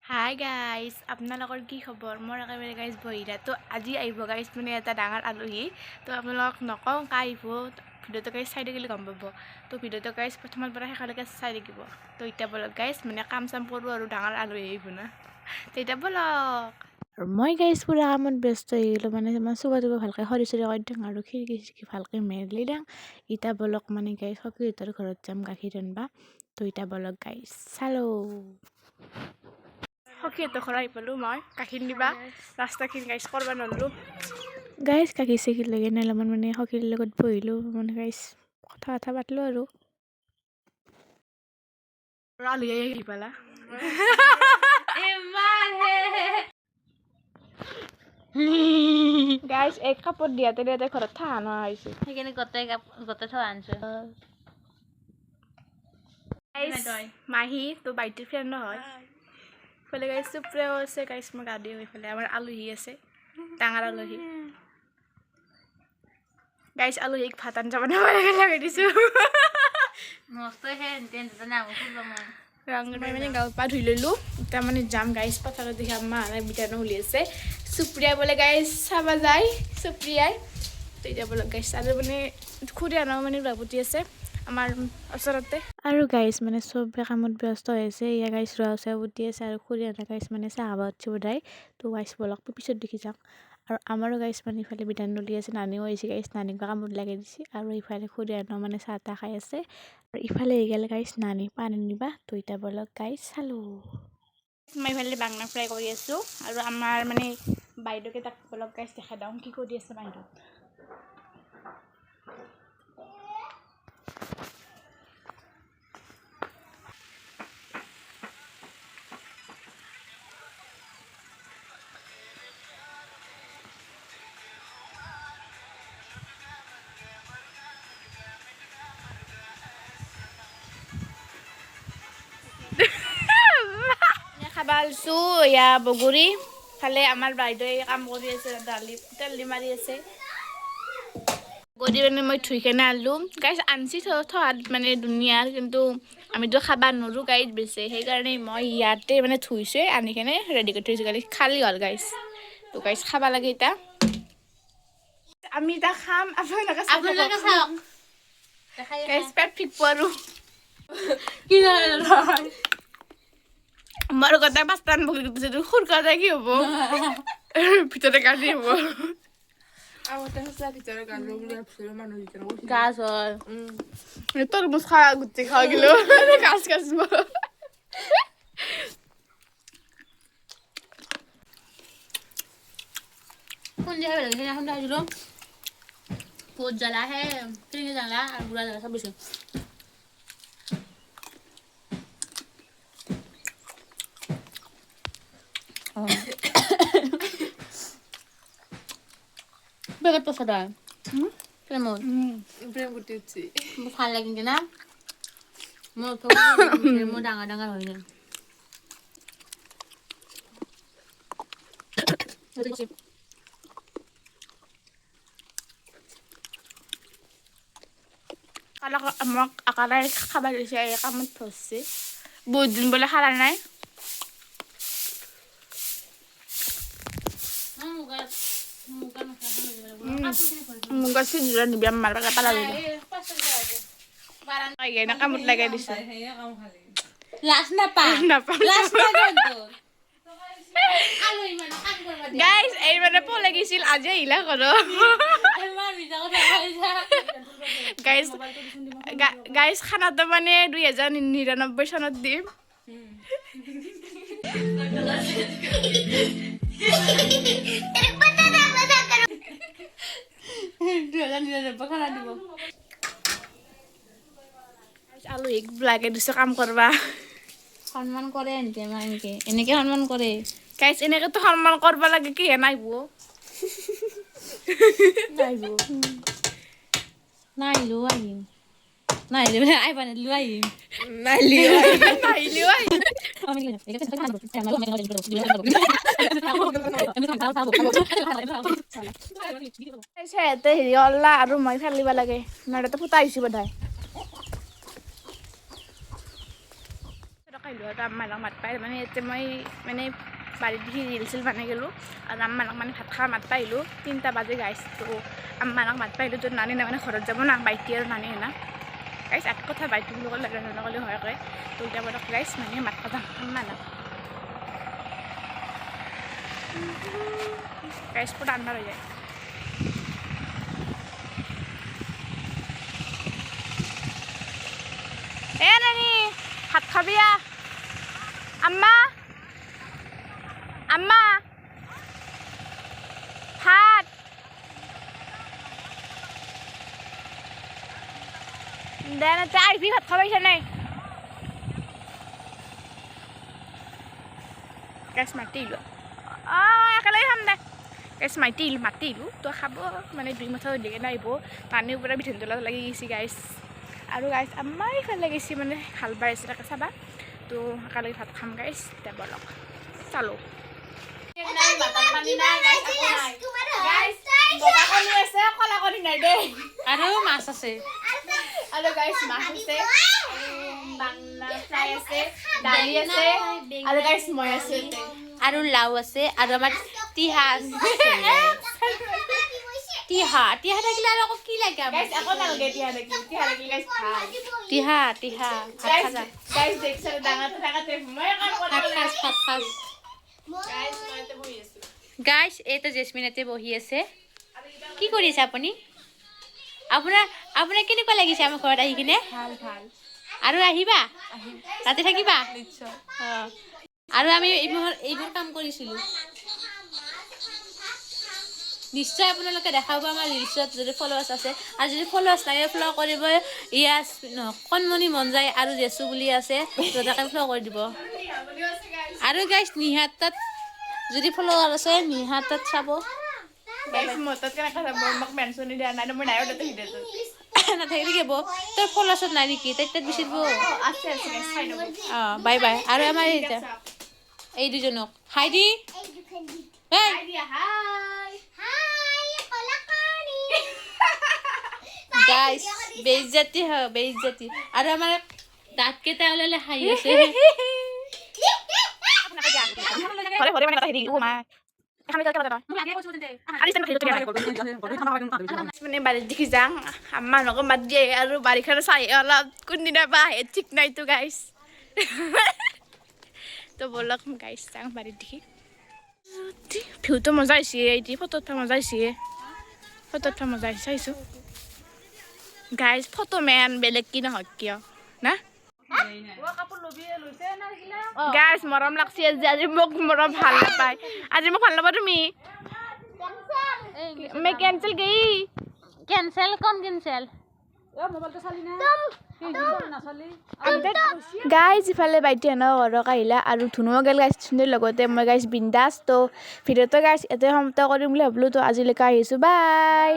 hi guys আপোনালোকৰ কি খবৰ মোৰ একেবাৰে গাইজ বহিৰা তো আজি আহিব গাইজ মানে এটা ডাঙৰ আলহী তো আপোনালোকক নকওঁ কা আহিব ভিডিঅ'টো গাইজ চাই থাকিলে গম পাব তো ভিডিঅ'টো গাইজ প্ৰথমৰ পৰা শেষলৈকে চাই থাকিব তো এতিয়া বলক গাইজ মানে কাম চাম কৰোঁ আৰু ডাঙৰ আলহী আহিব না তো এতিয়া বলক আৰু মই গাইজ পুৰা কামত ব্যস্ত হৈ গ'লোঁ মানে মই চুবা ভালকৈ খৰি চৰি কৰি দিওঁ আৰু খিৰিকী চিৰিকী ভালকৈ মেলি দিওঁ এতিয়া বলক মানে গাইজ সখীহঁতৰ ঘৰত যাম গাখীৰ আনিবা তো এতিয়া বলক গাইজ চালো সখীহঁতৰ ঘৰ আহি পালোঁ মই গাখীৰ নিবা ৰাস্তাখিনি গাইজ কৰিব নোৱাৰিলোঁ গাইজ গাখীৰ চাখীৰ লাগে নাই অলপমান মানে সখীৰ লগত বহিলোঁ মানে গাইজ কথা পাতিলোঁ আৰু আলহী আহি পালা গাইজ এক কাপত দিয়াতে দিয়াতে ঘৰত ঠাহা নোহোৱা হৈছে সেইকাৰণে গোটেই থৈ আনিছোঁ মাহী তো বাইটিৰ ফ্ৰেণ্ড নহয় ইফালে গাইজ চুপ্ৰিয়াও আছে গাইজ মই গা দিওঁ ইফালে আমাৰ আলহী আছে ডাঙৰ আলহী গাইজ আলহীক ভাত আঞ্জা বনাব লগাই দিছোঁ ৰঙৰ মানে গাঁৱৰ পৰা ধুই ল'লোঁ এতিয়া মানে যাম গাইজ পথাৰত দেখি আমাৰ বিটানো উলিয়াইছে চুপ্ৰিয়া বোলে গাইজ চাব যায় চুপ্ৰিয়াই তো এতিয়া বোলে গাইজ আৰু মানে খুৰী আনাও মানে বাবুতি আছে আমাৰ ওচৰতে আৰু গাইজ মানে চবে কামত ব্যস্ত হৈছে ইয়া গাইজ ৰোৱা চোৱা বুটি আছে আৰু খুৰী আনা গাইজ মানে চাহ খাব উঠছি বোধাই তো গাইজ বলক পিছত দেখি যাওঁ আৰু আমাৰো গাইজ মানে ইফালে বিধান নলি আছে নানিও আহিছে গাইজ নানিক কামত লগাই দিছে আৰু ইফালে খুৰী আনাও মানে চাহ তাহ খাই আছে আৰু ইফালে গ'লে গাইজ নানি পানী নিবা তো এতিয়া বলক গাইজ চালোঁ মই ইফালে বাংনা ফ্ৰাই কৰি আছোঁ আৰু আমাৰ মানে বাইদেউকে তাক বলক গাইজ দেখা দিওঁ কি কৰি আছে বাইদেউ খাবা আলছোঁ এয়া বগৰী ফালে আমাৰ বাইদেৱে কাম কৰি আছে তেল মাৰি আছে বগৰী মানে মই ধুই কেনে আনিলোঁ গাইজ আনছি থোৱাত মানে ধুনীয়াৰ কিন্তু আমিতো খাবা নোৱাৰোঁ গাইজ বেছি সেইকাৰণে মই ইয়াতে মানে ধুইছোঁ আনি কেনে ৰেডি কৰি থৈছোঁ গাইজ খালী হ'ল গাইজ তো গাইজ খাবা লাগে এতিয়া আমি এতিয়া খাম আপোনালোকে চাওক গাইজ পেট ফিকব আৰু কি মোৰ গোটেই পাঁচটান বগৰী দিছে খুৰকা যায় কি হ'ব ভিতৰতে কাটি হ'ব গাছ হয় তৰমুজ খা গুটি খা গেলো গাছ খুন্দি খাব লাগে সেইদিনাখন খাইছিলোঁ ভোট জ্বালা হে ফিৰিঙি জ্বালা আৰু গুড়া জ্বালা চব বেছি বেগত পচন্দ হয় প্ৰেমত প্ৰেম গুটি উঠছি মোৰ ভাল লাগে কিন্তু না মোৰ মোৰ ডাঙৰ ডাঙৰ হৈ যায় আমাক আকাৰাই খাব দিছে কামত ধৰছি বহুত দিন বোলে খালা নাই মোক গাছি জোৰা নিবি আমাৰ পালা কামত লগাই দিছোঁ লাজ নাপায় গাইজ এই মানে পলাই গৈছিল আজি আহিলা ঘৰত গাইজ খানাটো মানে 2099 চনত দিম আলহীক লাগে দিছে কাম কৰবা সন্মান কৰে এনেকে সন্মান কৰে গাইজ এনেকেতো সন্মান কৰিব লাগে কি হে নাইব নাহিলেও আহিম নাহিলেও আহিবা নিদিলেও আহিম সিহঁতে হেৰি অল্লা আৰু মই ফেলিব লাগে নহ'লে ফুটা আহিছোঁ বোধহয় আহিলোঁ আৰু আম্মাক মাত পাই মানে ইয়াতে মই মানে বাৰীত দেখি ৰিল চিল বনাই গ'লোঁ আৰু আম্মাক মানে ভাত খাব মাত পাই আহিলোঁ 3টা বাজে গাইছ তো আম্মাক মাত পাই আহিলোঁ তো নানি না মানে ঘৰত যাব না বাইটি আৰু নানি না গাইছ এক কথা বাইটি বুলি ক'লে নক'লে হয় কয় তো এতিয়া বলক গাইছ মানে মাত পাতা আম্মাক গাইছ পুৰা আন্ধাৰ হৈ যায় এ নানি ভাত খাবি আম্মা আম্মা ভাত দে না তে আহিবি ভাত খাবাইছা নাই গাইছ মাতি আহিলোঁ একেলগে খাম দে গাইছ মাতিলোঁ তো খাব মানে 2 মাথা দিকে নাহিব পানীৰ পৰা বিধন তলত লাগি গৈছে গাইছ আৰু গাইছ আম্মাই ইফালে গৈছে মানে হাল বাই আছে তাকে চাবা তো একেলগে ভাত খাম গাইছ এতিয়া বলক চালোঁ আৰু মাছ আছে আৰু গাইছ মাছ আছে বাংলা ফ্ৰাই আছে দালি আছে আৰু গাইছ মই আছে আৰু লাও আছে আৰু আমাৰ তিহা তিহা থাকিলে আৰু আকৌ কি লাগে গাইছ আকৌ নালাগে তিহা লাগিলে গাইছ ভাল তিহা ভাত খাজা গাইছ দেখছ ডাঙাতে থাকাতে মই কাম কৰা ভাত খাজ গাইছ মই এতে বহি আছো গাইছ এইটো জেসমিনতে বহি আছে কি কৰি আছে আপুনি আপোনাৰ কেনেকুৱা লাগিছে আমাৰ ঘৰত আহি কিনে ভাল আৰু আহিবা ৰাতি থাকিবা নিশ্চয় আৰু আমি এইবোৰ কাম কৰিছিলোঁ নিশ্চয় আপোনালোকে দেখাব আমাৰ ৰিলছত যদি ফলোৱাৰ্ছ আছে আৰু যদি ফলোৱাৰ্ছ লাগে ফ'ল' কৰিব ইয়াছ কণমণি মন যায় আৰু জেচু বুলি আছে তাকে ফ'ল' কৰি দিব আৰু গাইছ নিহাত তাত যদি ফ'ল'ৱাৰ আছে নিহাত তাত চাব গাইছ মই তাত কেনেকৈ চাব মোক মেনশ্যন দিয়া নাই মই নাইও তাতে ভিডিঅ'টো নাথাকিলে কি হ'ব তোৰ ফ'ল'ৱাৰ্ছত নাই নেকি তাত বিচাৰিব আছে গাইছ চাই ল'ব বাই বাই আৰু আমাৰ এই দুজনক হাই দি গাইছ বেইজ্জতি হয় বেইজ্জতি আৰু আমাৰ দাঁত কেইটা ওলালে হাঁহি আছে মানে বাৰীত দেখি যাওঁ মানুহকো মাত দিয়ে আৰু বাৰীখন চাই অলপ কোনদিনা বা আহে ঠিক নাইতো গাইছ তো বলক গাইছ যাওঁ বাৰীত দেখি ভিউটো মজা হৈছে এইটি ফটোত মজা হৈছে ফটোত মজা হৈছে চাইছোঁ গাইছ ফটো মেন বেলেগ কি নহওক কিয় না গাইছ মৰম লাগছে আজি মোক মৰম ভাল নাপায় আজি মোক ভাল নাপা তুমি मैं कैंसिल गई কেনচেল কম কেনচেল গাইজ ইফালে বাইটি হেনো ঘৰক আহিলা আৰু ধুনুও গেল গাইছ ধুনুৰ লগতে মই গাইছ বিন্দাছ তো ভিডিঅ'টো গাইছ ইয়াতে সমাপ্ত কৰিম বুলি ভাবিলোঁ তো আজিলৈকে আহিছোঁ বাই